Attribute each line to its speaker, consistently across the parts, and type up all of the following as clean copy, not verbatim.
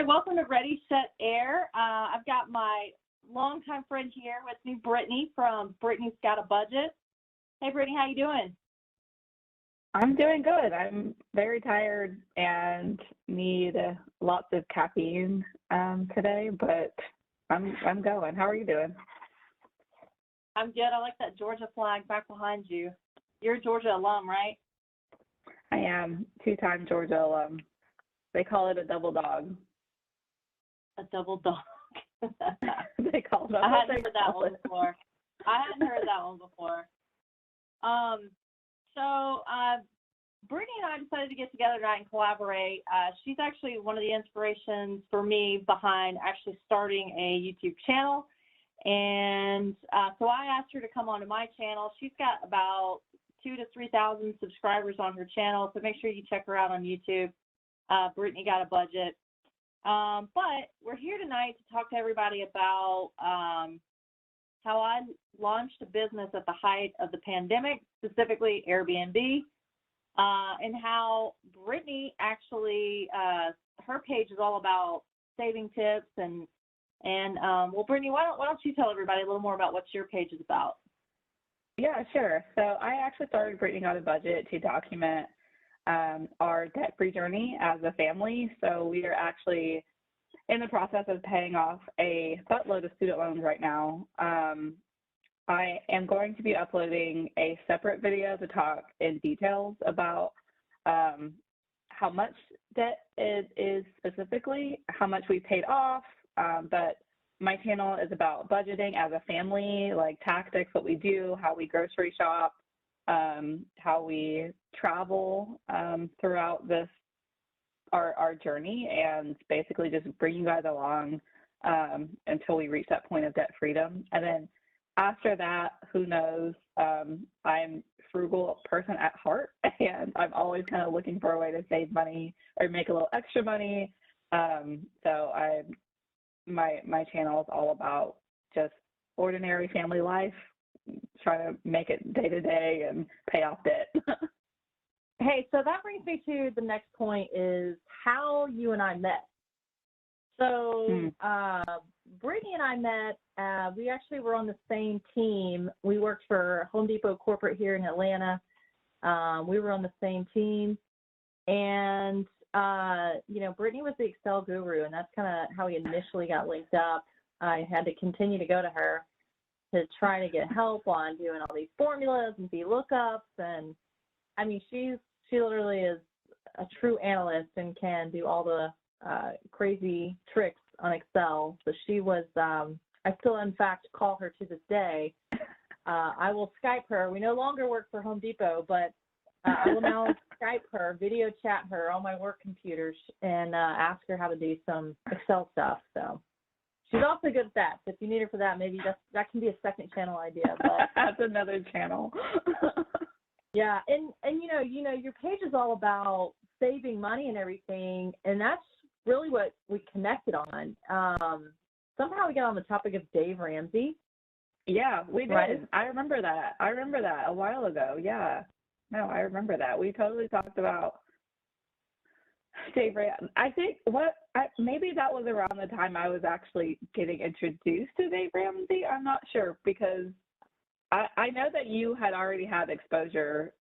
Speaker 1: Hi, welcome to Ready, Set, Air. I've got my longtime friend here with me, Brittany from Britney's Gotta Budget. Hey, Brittany, how you doing?
Speaker 2: I'm doing good. I'm very tired and need lots of caffeine today, but I'm going. How are you doing?
Speaker 1: I'm good. I like that Georgia flag back behind you. You're a Georgia alum, right?
Speaker 2: I am two-time Georgia alum. They call it a double dog.
Speaker 1: A double dog.
Speaker 2: They call it.
Speaker 1: I hadn't heard that one before. So Brittany and I decided to get together tonight and collaborate. She's actually one of the inspirations for me behind actually starting a YouTube channel. And so I asked her to come onto my channel. She's got about 2,000 to 3,000 subscribers on her channel, so make sure you check her out on YouTube. Britney Gotta Budget. But we're here tonight to talk to everybody about how I launched a business at the height of the pandemic, specifically Airbnb, and how Britney actually, her page is all about saving tips and well, Brittany, why don't you tell everybody a little more about what your page is about?
Speaker 2: Yeah, sure. So I actually started Britney Gotta Budget to document our debt-free journey as a family. So we are actually in the process of paying off a buttload of student loans right now. I am going to be uploading a separate video to talk in details about how much debt it is specifically, how much we paid off, but my channel is about budgeting as a family, like tactics, what we do, how we grocery shop, how we travel throughout our journey, and basically just bring you guys along until we reach that point of debt freedom. And then after that, who knows? I'm a frugal person at heart, and I'm always kind of looking for a way to save money or make a little extra money. So my channel is all about just ordinary family life, trying to make it day to day and pay off debt.
Speaker 1: Hey, so that brings me to the next point, is how you and I met. So Brittany and I met, we actually were on the same team. We worked for Home Depot corporate here in Atlanta. We were on the same team. And, Brittany was the Excel guru, and that's kind of how we initially got linked up. I had to continue to go to her to try to get help on doing all these formulas and VLOOKUPs. And I mean, she literally is a true analyst and can do all the crazy tricks on Excel. So she was, I still in fact call her to this day. I will Skype her. We no longer work for Home Depot, but I will now Skype her, video chat her on my work computers, and ask her how to do some Excel stuff. So she's also good at that. So if you need her for that, maybe that can be a second channel idea. But
Speaker 2: that's another channel.
Speaker 1: Yeah, and your page is all about saving money and everything, and that's really what we connected on. Somehow we got on the topic of Dave Ramsey.
Speaker 2: Yeah, we did.
Speaker 1: Right?
Speaker 2: I remember that a while ago. Yeah. No, I remember that. We totally talked about Dave Ramsey. I think maybe that was around the time I was actually getting introduced to Dave Ramsey. I'm not sure, because I know that you had already had exposure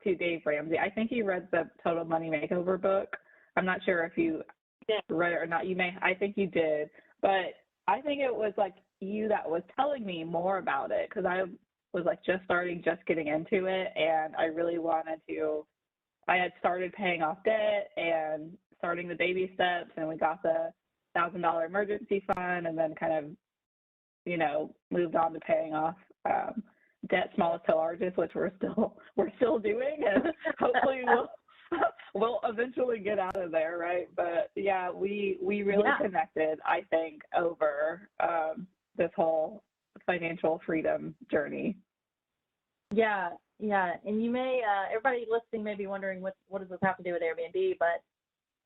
Speaker 2: to Dave Ramsey. I think you read the Total Money Makeover book. I'm not sure if you read it or not. I think you did. But I think it was like you that was telling me more about it, because I was like just getting into it, and I really wanted to. I had started paying off debt and starting the baby steps, and we got the $1,000 emergency fund, and then kind of, moved on to paying off debt smallest to largest, which we're still doing, and hopefully we'll eventually get out of there, right? But yeah, we really connected, I think, over this whole financial freedom journey.
Speaker 1: Yeah, and you may everybody listening may be wondering what does this have to do with Airbnb, but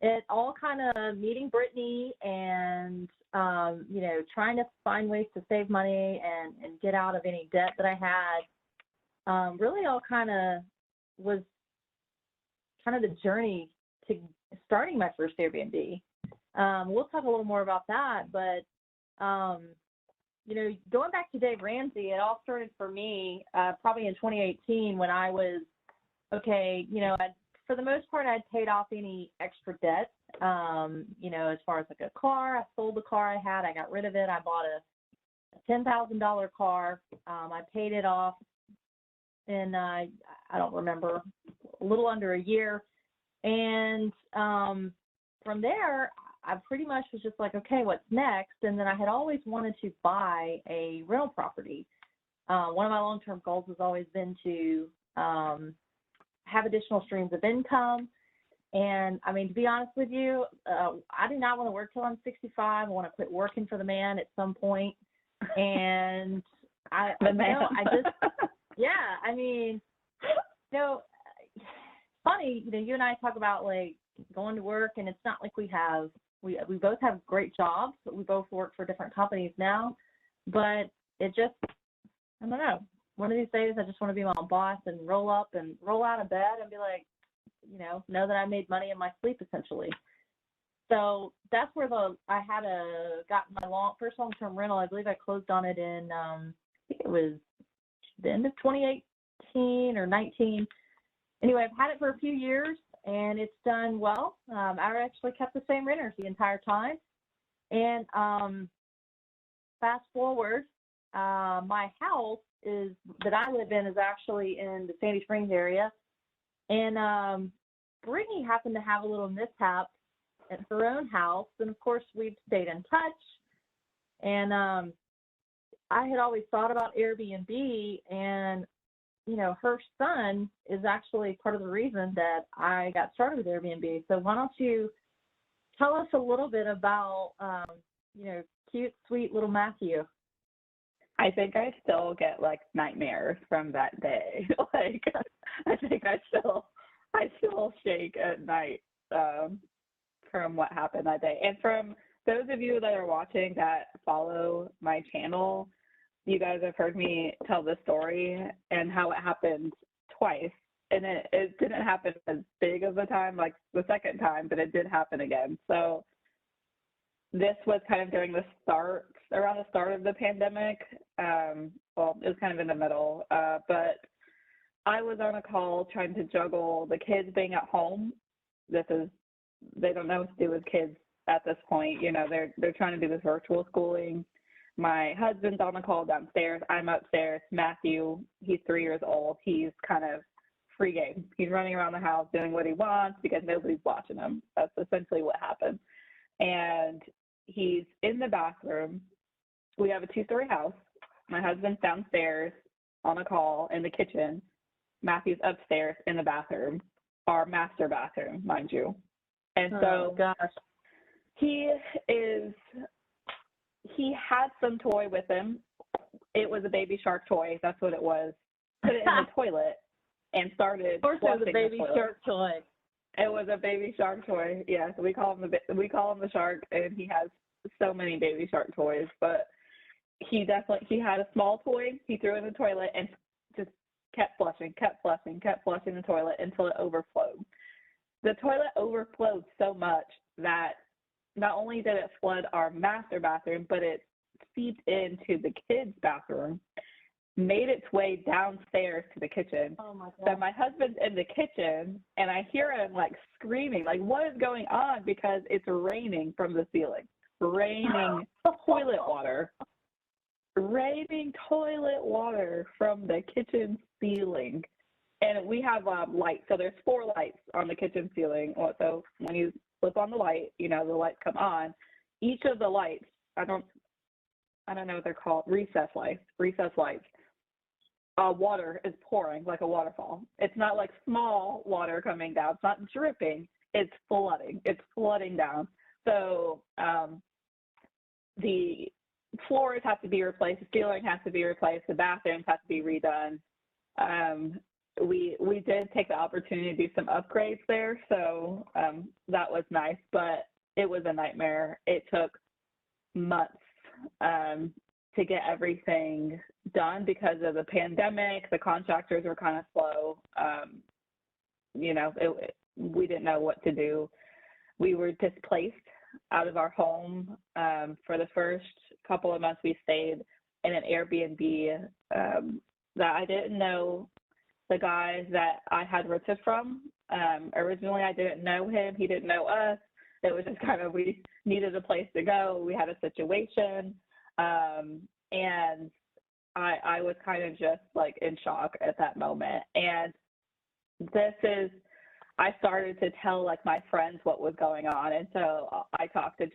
Speaker 1: it all kind of meeting Brittany and trying to find ways to save money and get out of any debt that I had, really all kind of was kind of the journey to starting my first Airbnb. We'll talk a little more about that, but going back to Dave Ramsey, it all started for me probably in 2018 when I was, for the most part, I'd paid off any extra debt, as far as like a car. I sold the car I had. I got rid of it. I bought a $10,000 car. I paid it off in, I don't remember, a little under a year. And from there, I pretty much was just like, okay, what's next? And then I had always wanted to buy a rental property. One of my long-term goals has always been to have additional streams of income. And I mean, to be honest with you, I do not want to work till I'm 65. I want to quit working for the man at some point. And funny, you and I talk about like going to work, and it's not like we both have great jobs, but we both work for different companies now. But it just, I don't know. One of these days, I just want to be my own boss and roll out of bed and be like, know that I made money in my sleep, essentially. So that's where I had gotten my first long-term rental. I believe I closed on it in, I think it was the end of 2018 or 19. Anyway, I've had it for a few years, and it's done well. I actually kept the same renters the entire time. And fast forward, my house that I live in is actually in the Sandy Springs area. And Brittany happened to have a little mishap at her own house. And, of course, we've stayed in touch. And I had always thought about Airbnb, and, her son is actually part of the reason that I got started with Airbnb. So why don't you tell us a little bit about, cute, sweet little Matthew?
Speaker 2: I think I still get like nightmares from that day. Like, I think I still shake at night from what happened that day. And from those of you that are watching that follow my channel, you guys have heard me tell this story and how it happened twice. And it didn't happen as big of a time like the second time, but it did happen again. So this was kind of around the start of the pandemic. Well, it was kind of in the middle, but I was on a call trying to juggle the kids being at home. They don't know what to do with kids at this point. They're trying to do this virtual schooling. My husband's on the call downstairs. I'm upstairs. Matthew, he's 3 years old. He's kind of free game. He's running around the house doing what he wants because nobody's watching him. That's essentially what happened. And he's in the bathroom. We have a 2-story house. My husband's downstairs on a call in the kitchen. Matthew's upstairs in the bathroom, our master bathroom, mind you. And so he had some toy with him. It was a baby shark toy. That's what it was. Put it in the toilet and started flushing the toilet. Of course, it was a baby shark toy. It was a baby shark toy. Yes, we call him the shark, and he has so many baby shark toys. But he had a small toy. He threw it in the toilet and just kept flushing the toilet until it overflowed. The toilet overflowed so much that not only did it flood our master bathroom, but it seeped into the kids' bathroom, made its way downstairs to the kitchen.
Speaker 1: Oh my God.
Speaker 2: So my husband's in the kitchen, and I hear him like screaming, like, what is going on? Because it's raining from the ceiling, raining toilet water from the kitchen ceiling. And we have lights. So there's 4 lights on the kitchen ceiling. So when you flip on the light, the lights come on. Each of the lights, I don't know what they're called, recess lights. Water is pouring like a waterfall. It's not like small water coming down. It's not dripping. It's flooding. It's flooding down. So the floors have to be replaced. The ceiling has to be replaced. The bathrooms have to be redone. We did take the opportunity to do some upgrades there, so that was nice, but it was a nightmare. It took months to get everything done because of the pandemic. The contractors were kind of slow. We didn't know what to do. We were displaced out of our home. For the first couple of months, we stayed in an Airbnb that I didn't know the guys that I had rented from. Originally, I didn't know him. He didn't know us. It was just kind of, we needed a place to go. We had a situation. And I was kind of just like in shock at that moment. And I started to tell like my friends what was going on. And so I talked to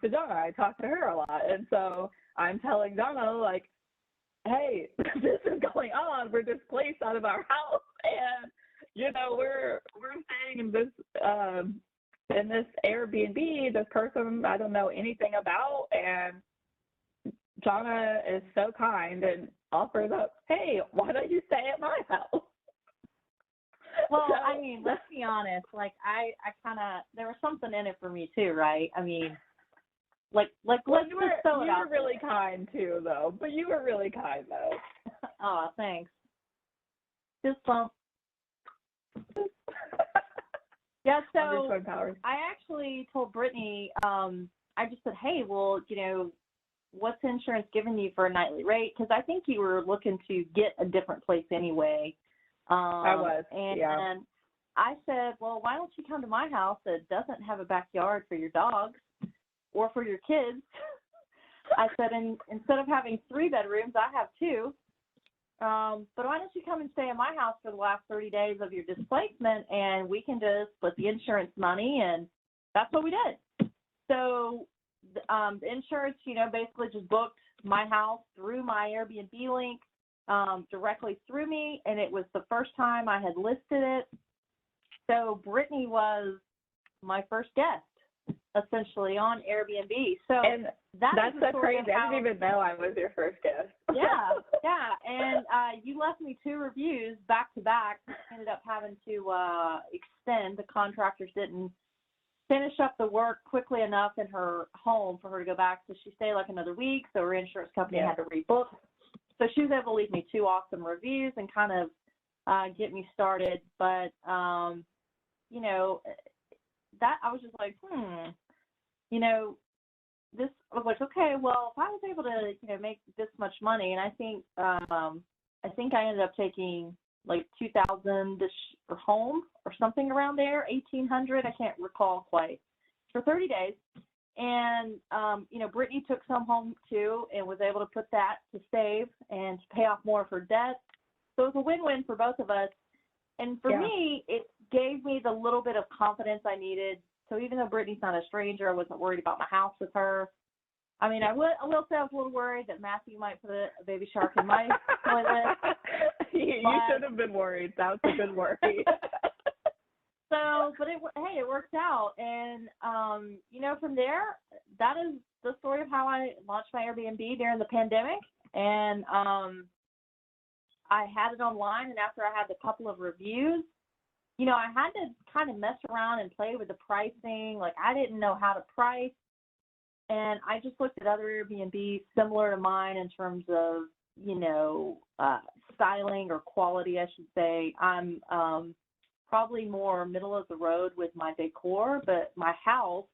Speaker 2: Donna. I talked to her a lot. And so I'm telling Donna, like, hey, this is going on. We're displaced out of our house, and we're staying in this Airbnb. This person I don't know anything about, and Donna is so kind and offers up, hey, why don't you stay at my house?
Speaker 1: Well, I mean, let's be honest. Like, I kind of, there was something in it for me too, right? I mean, well, let's
Speaker 2: you
Speaker 1: just throw it out.
Speaker 2: You were really kind too, though. But you were really kind, though.
Speaker 1: Oh, thanks. Just bump. Yeah, so I actually told Brittany, I just said, hey, well, what's insurance giving you for a nightly rate? Because I think you were looking to get a different place anyway.
Speaker 2: I was,
Speaker 1: and I said, well, why don't you come to my house that doesn't have a backyard for your dogs or for your kids? I said, and instead of having 3 bedrooms, I have 2. But why don't you come and stay in my house for the last 30 days of your displacement, and we can just split the insurance money, and that's what we did. So the insurance, basically just booked my house through my Airbnb link, directly through me, and it was the first time I had listed it. So Brittany was my first guest, essentially, on Airbnb. So
Speaker 2: and that's so crazy. I didn't even know I was your first guest.
Speaker 1: Yeah. And you left me 2 reviews back to back. Ended up having to extend. The contractors didn't finish up the work quickly enough in her home for her to go back. So she stayed like another week. So her insurance company had to rebook. So she was able to leave me 2 awesome reviews and kind of get me started. But, that I was just like, this, I was like, okay, well, if I was able to, make this much money, and I think I ended up taking like $2,000 for home or something around there, $1,800, I can't recall quite, for 30 days. And, Brittany took some home too and was able to put that to save and to pay off more of her debt. So it was a win-win for both of us. And for me, it gave me the little bit of confidence I needed. So even though Brittany's not a stranger, I wasn't worried about my house with her. I mean, I will say I was a little worried that Matthew might put a baby shark in my toilet.
Speaker 2: You should have been worried. That was a good worry.
Speaker 1: But it worked out. And, from there, that is the story of how I launched my Airbnb during the pandemic. And I had it online, and after I had a couple of reviews, I had to kind of mess around and play with the pricing. Like, I didn't know how to price. And I just looked at other Airbnbs similar to mine in terms of, styling or quality, I should say. I'm probably more middle of the road with my decor, but my house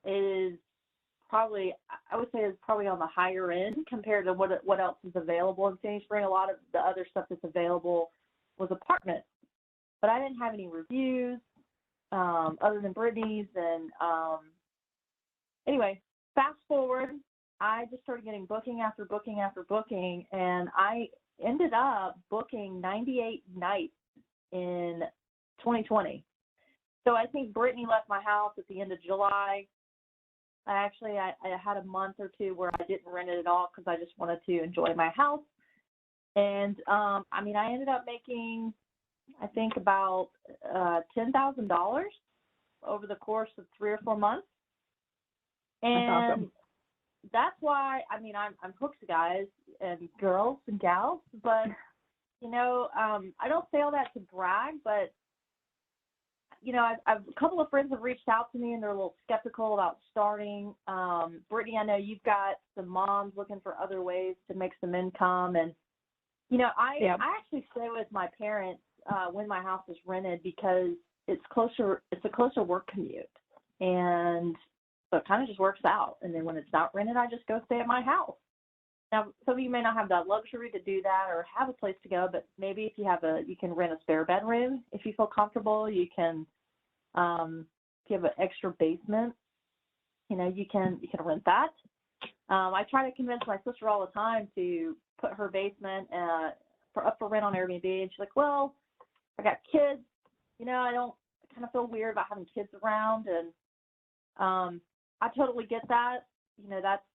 Speaker 1: is probably, I would say, is probably on the higher end compared to what else is available in Sandy Spring. A lot of the other stuff that's available was apartments, but I didn't have any reviews other than Brittany's. And anyway, fast forward, I just started getting booking after booking after booking, and I ended up booking 98 nights in 2020. So I think Brittany left my house at the end of July. I had a month or 2 where I didn't rent it at all because I just wanted to enjoy my house. And, I ended up making, I think, about $10,000 over the course of 3 or 4 months. And that's why, I'm hooked, guys and girls and gals, but, I don't say all that to brag, but, I've a couple of friends have reached out to me, and they're a little skeptical about starting. Brittany, I know you've got some moms looking for other ways to make some income. And, I actually stay with my parents when my house is rented because it's a closer work commute. And So it kind of just works out. And then when it's not rented, I just go stay at my house. Now, some of you may not have that luxury to do that or have a place to go, but maybe if you can rent a spare bedroom if you feel comfortable. You can, if you have an extra basement, you can rent that. I try to convince my sister all the time to put her basement up for rent on Airbnb, and she's like, well, I got kids, I kind of feel weird about having kids around, and I totally get that.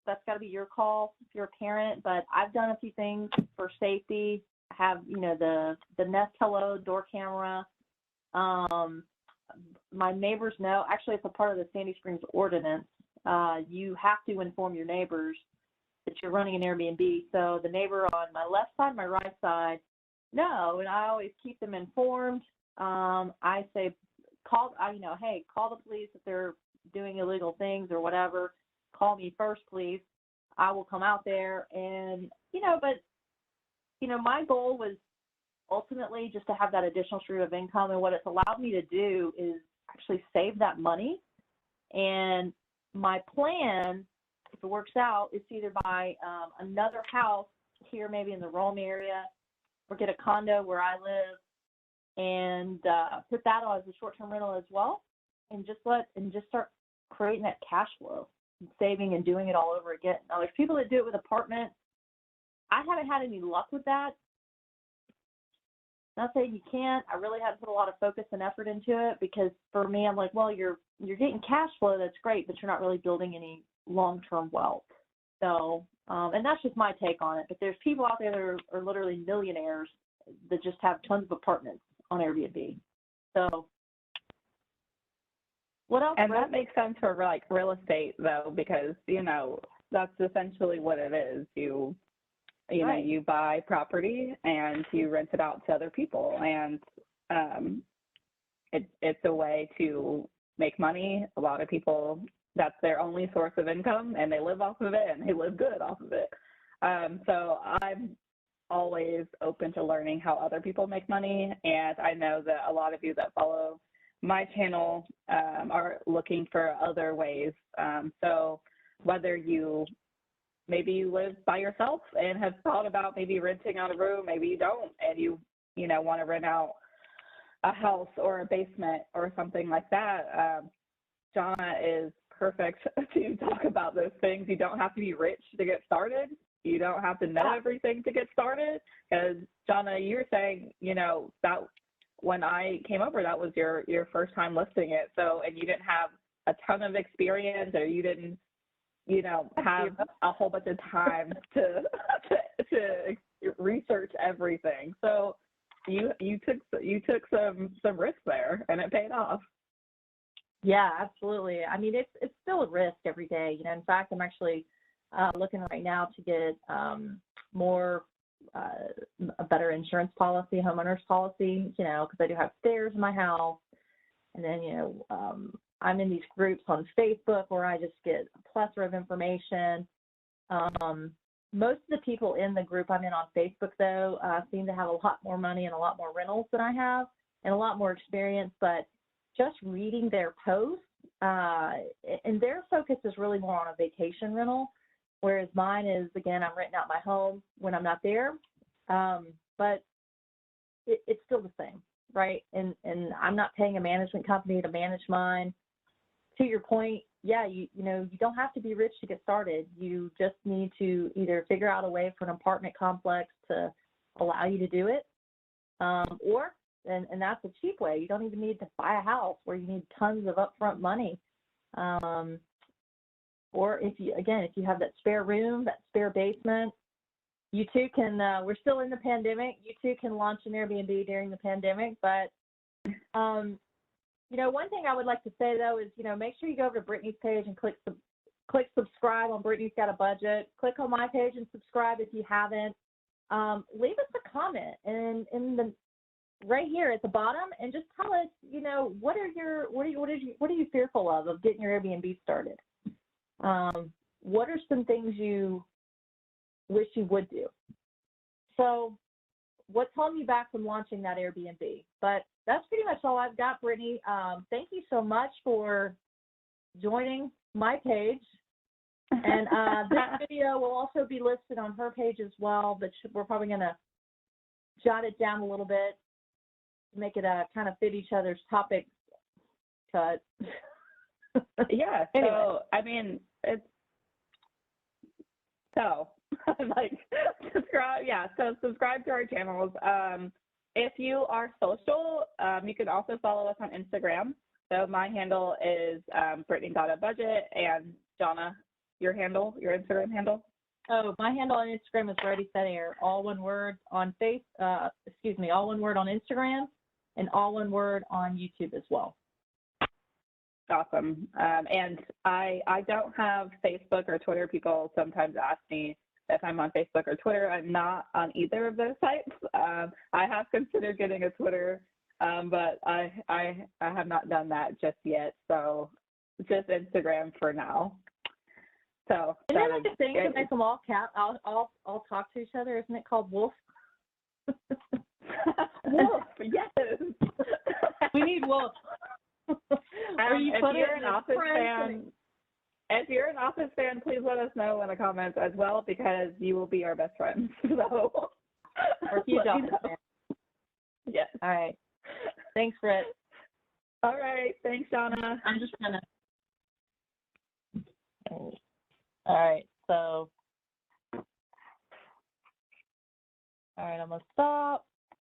Speaker 1: That's got to be your call if you're a parent, but I've done a few things for safety. I have, the Nest Hello door camera. My neighbors know, actually it's a part of the Sandy Springs ordinance. You have to inform your neighbors that you're running an Airbnb. So the neighbor on my left side, my right side, no, and I always keep them informed. I say, hey, call the police if they're doing illegal things or whatever. Call me first, please. I will come out there. And, my goal was ultimately just to have that additional stream of income. And what it's allowed me to do is actually save that money. And my plan, if it works out, is to either buy another house here, maybe in the Rome area, or get a condo where I live and put that on as a short-term rental as well, and just start creating that cash flow and saving and doing it all over again. Now, there's people that do it with apartments. I haven't had any luck with that. Not saying you can't. I really had to put a lot of focus and effort into it, because for me, I'm like, well, you're getting cash flow, that's great, but you're not really building any long-term wealth. So, and that's just my take on it. But there's people out there that are literally millionaires that just have tons of apartments on Airbnb. So, what else?
Speaker 2: And that makes sense for like real estate though, because that's essentially what it is.
Speaker 1: Right.
Speaker 2: You buy property and you rent it out to other people, and it's a way to make money. A lot of people, that's their only source of income, and they live off of it, and they live good off of it. So I'm always open to learning how other people make money, and I know that a lot of you that follow my channel are looking for other ways. So whether maybe you live by yourself and have thought about maybe renting out a room, maybe you don't, and you want to rent out a house or a basement or something like that. Jonna is perfect to talk about those things. You don't have to be rich to get started. You don't have to know everything to get started. Because Jonna, you were saying, that when I came over, that was your first time listing it. So, and you didn't have a ton of experience, or you didn't, have a whole bunch of time to research everything. So you took some risk there, and it paid off.
Speaker 1: Yeah, absolutely. I mean, it's still a risk every day. In fact, I'm actually looking right now to get a better insurance policy, homeowners policy, because I do have stairs in my house. And then, I'm in these groups on Facebook where I just get a plethora of information. Most of the people in the group I'm in on Facebook, though, seem to have a lot more money and a lot more rentals than I have, and a lot more experience. But just reading their posts, and their focus is really more on a vacation rental, whereas mine is, again, I'm renting out my home when I'm not there. But it's still the same, right? And I'm not paying a management company to manage mine. To your point, yeah, you don't have to be rich to get started. You just need to either figure out a way for an apartment complex to allow you to do it, or that's a cheap way. You don't even need to buy a house where you need tons of upfront money. Or if you have that spare room, that spare basement, you too can, we're still in the pandemic, you too can launch an Airbnb during the pandemic. But, one thing I would like to say, though, is, make sure you go over to Britney's page and click subscribe on Britney's Gotta Budget. Click on my page and subscribe if you haven't. Leave us a comment right here at the bottom, and just tell us, what are you fearful of getting your Airbnb started? What are some things you wish you would do? So what's holding you back from launching that Airbnb? But that's pretty much all I've got, Brittany. Thank you so much for joining my page. And this video will also be listed on her page as well, but we're probably going to jot it down a little bit to make it kind of fit each other's topic cut.
Speaker 2: Yeah.
Speaker 1: Anyway.
Speaker 2: So, I mean, it's so like subscribe. Yeah. So subscribe to our channels. If you are social, you can also follow us on Instagram. So my handle is Britney Gotta Budget, and Jonna, your Instagram handle?
Speaker 1: Oh, my handle on Instagram is Ready Set Air. All one word on all one word on Instagram, and all one word on YouTube as well.
Speaker 2: Awesome. And I don't have Facebook or Twitter. People sometimes ask me if I'm on Facebook or Twitter. I'm not on either of those sites. I have considered getting a Twitter, but I have not done that just yet. So just Instagram for now. So
Speaker 1: isn't that like a thing to make them all all talk to each other? Isn't it called Wolf?
Speaker 2: Wolf, yes.
Speaker 1: We need Wolf.
Speaker 2: If you're an Office fan, please let us know in the comments as well, because you will be our best friends. So,
Speaker 1: or huge Office fan.
Speaker 2: Yes.
Speaker 1: All right. Thanks, Britt.
Speaker 2: All right. Thanks, Jonna.
Speaker 1: I'm just gonna. All right. So. All right. I'm gonna stop.